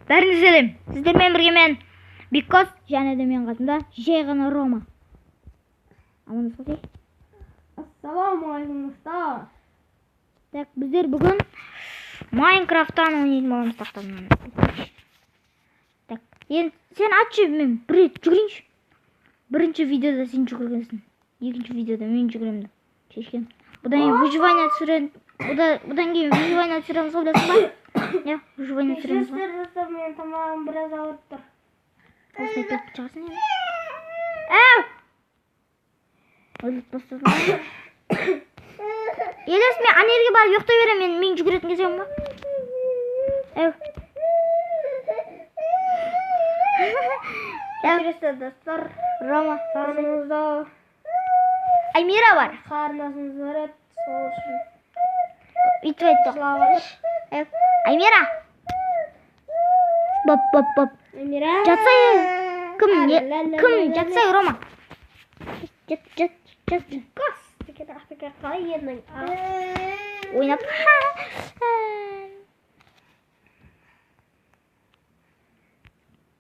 Бәріңізге сәлем. Сіздермен бірге мен Беккос және де мен қасымда жай ғана Рома. Амандасайық. Ассалаумағалейкум достар. Так, біздер бүгін Майнкрафттан ойнайтын боламыз тақтадан. Так, енді сен атшы, мен бір рет жүгірейінші. Бірінші видеода сен жүгіргенсің. Екінші видеода мен жүгіремін. Шешкен. Бұдан кейін выживание түсіремін. Бұдан кейін выживание түсіреміз, білесің ба? Я, выживание түсіреміз ба? Достар, мен тамағым біраз ауырып тұр. Осылай кетіп шығасың енді. Әу! Өліп бастадың. Елес, мен ана жерге барып ұйықтай беремін, мен жүгіретін кезем ба? Әу. Кешіресіздер достар. Рома, Қарнымызда Аймира бар. қарнасымыз бар еді, сол үшін Үйтіп айтты. жылап жатыр. Аймира. Боп. Аймира. Жатсай. Кім жатсай, Рома. Жат. Қас. Теке қалай едің? Ойнап.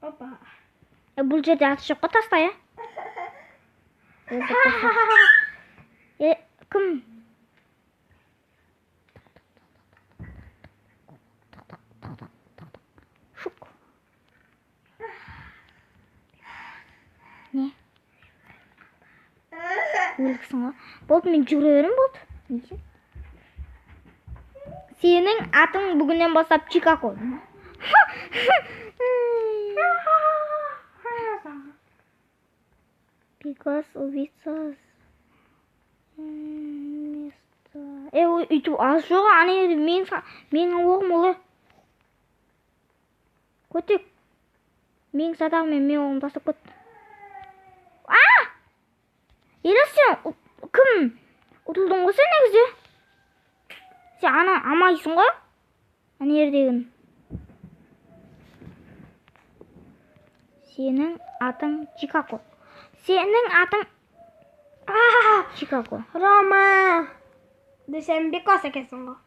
Опа. Бұл жерде аты жоқ қой, таста, я? Кім? Шук. Не? Өліксің ғой. Болды, мен жүгіре берем, болды. Сенің атың бүгіннен бастап Чикаго. Because убийца место. Үйтіп аз жоқ, ана менің оғым олай. Көтек. Менің садағымен мен оғым тастап көт. Елес сен, кім? Ұтылдың ғой сен негізде? Сен амайсың ғой? Ана ердегін. Сенің атың Чикаго. Сенің атың Чикаго. Рома. Десем Беккос екенсің ғой.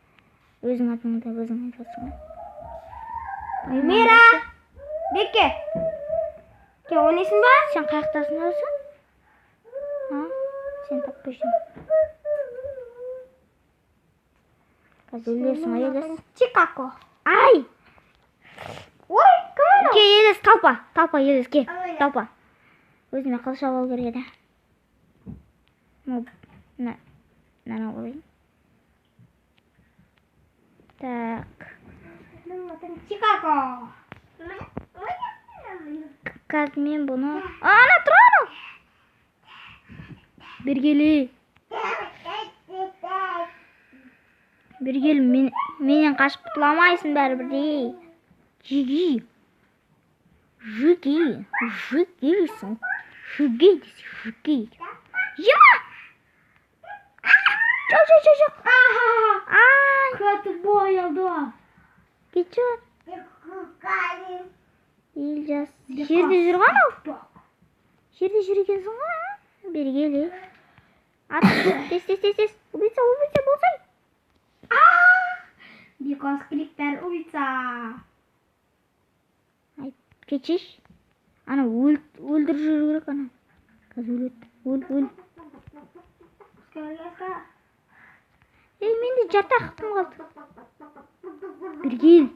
Өзің атыңды өзің айтасың ғой. Аймира. Бекке. Ке, ойнайсың ба? Сен қаяқтасың өзі? Сен таппайсың. Қазір өлесің, Елес. Чикаго. Ай! Ой, кім? Ке, Елес, талпа, Елес, ке, талпа. Өзіме қылыш алу керек еді. Мынаны алайын. Так. Чикаго. Қазір мен бұны... Ана, тұр ана! Бергелі, менен қашып құтыламайсың бәрібірдей. Жигейсің. Жигей. Жема! Жоқ. Көті бойылды. Кетші. Елжас. Жерде жүрген ау? Жерде жүргенсің ғой? Бергелі. Ат, тез. Убийца болсай. Беккос кликтер убийца. Кетшеш. Ана өлдір жүру керек ана. Қазір өл. Менде жарты ақытым қалды. Бергел.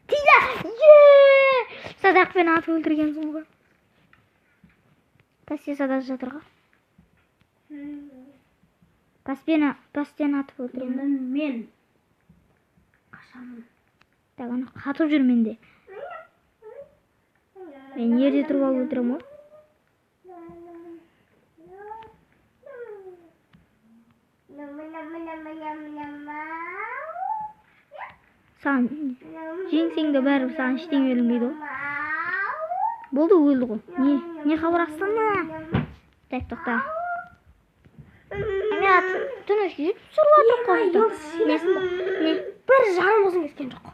Тида! Садақпен атып өлтіргенсің ғой. Тасте садақ жатыр ғой. Таспен атып өлтірген. Мен қашамын. Так, ана қатып жүр менде. Мен ерде тұрып алып өлтірем ғой. Саған жеңсеңді бәрі саған ештеңе берілмейді ғой. Болды, өлді ғой. Не хабарастан ма? Так, тоқта. Мен түн өшке жетіп сұрлатыр қойды. Не? Бір жаным болсын кеткен жоқ.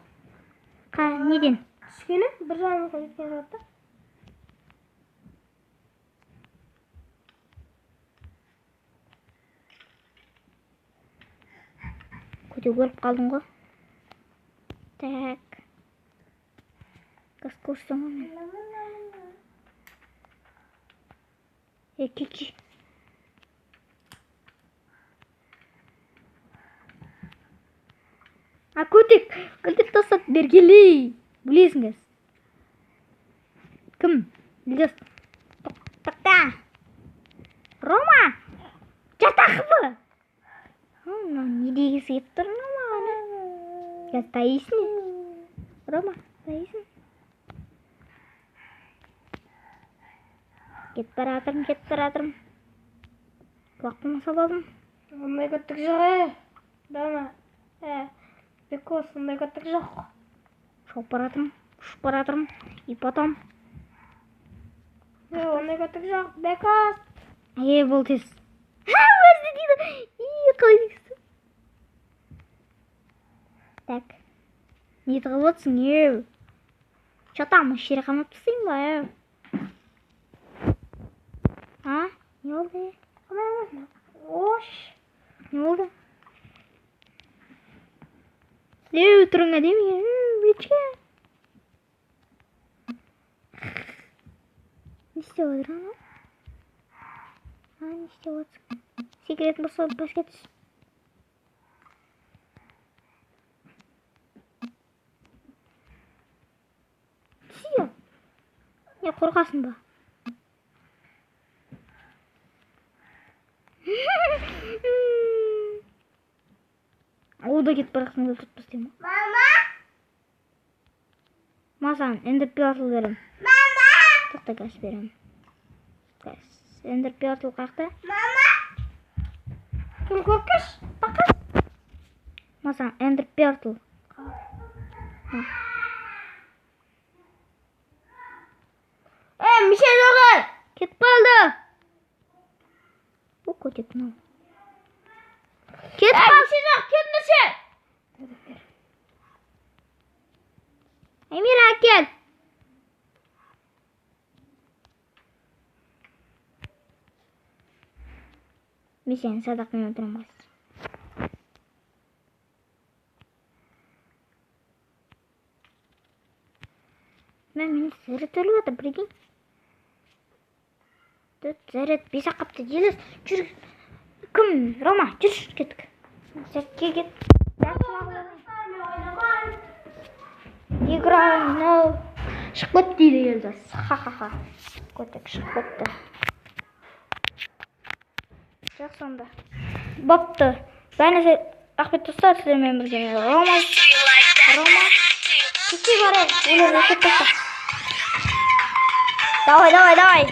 Неден? Түскені бір жаным болсын кеткен жоқ. Өйтіп өліп қалдың ғой. Так. Газ көрсең ғой мен. Ки. Көтек, кілтіп тастап бергелей. Білесіңіз. Кім? Білдес. Тоқта. Рома. Жатақы. Не дегісі еп тұрың маған? Газ тайысың. Рома, тайысың. Кетіп баратырым. Құлақпын сабадым. Ондай көттік жоқ, Дама. Бекос, ондай көттік жоқ. Шоп баратырым. И потом. Ондай көттік жоқ, Бекос. Бұл тез. Өзі дейді. Қалай дейсің? Так. Не тығып отсың, еу? Шатамы, шері қамап түсейін ба, еу? Не oldu? Oş. Ne oldu? Ne oturun değil mi? Geçke. Ne istiyorlar ama? Ne istiyorlar? Секрет болса басқа түс. Түсіyor. Не қорқасың ба? О да кетіп бара жатқан өлтіріп тастаймын. Мама! Масан, эндер пиратыл берем. Мама! Тоқта газ берем. Газ. Эндер пиратыл қақта? Мама! Кім көркеш? Бақыз? Масан, эндер пиратыл. Мишел оғыр! Кетіп қалды. О, көтек мынау. Кетіп қалды. Мишел оғыр, кетмесе! Эмир, әкел. Мен сені садақпен өлтірем бас. Мені заряд өліп отыр, прикинь. Заряд бес-ақ қапты делес. Жүр. Кім? Рома, жүр кеттік. Сәтке кет. Игра, шығып кет дейді елдос. Ха-ха-ха. Көтек шығып кетті. Жақсы онда. Бопты. Бәріне Ахмет достар, сіздермен бірге Рома. Кете бары. Өлер ракет тоқта. Давай.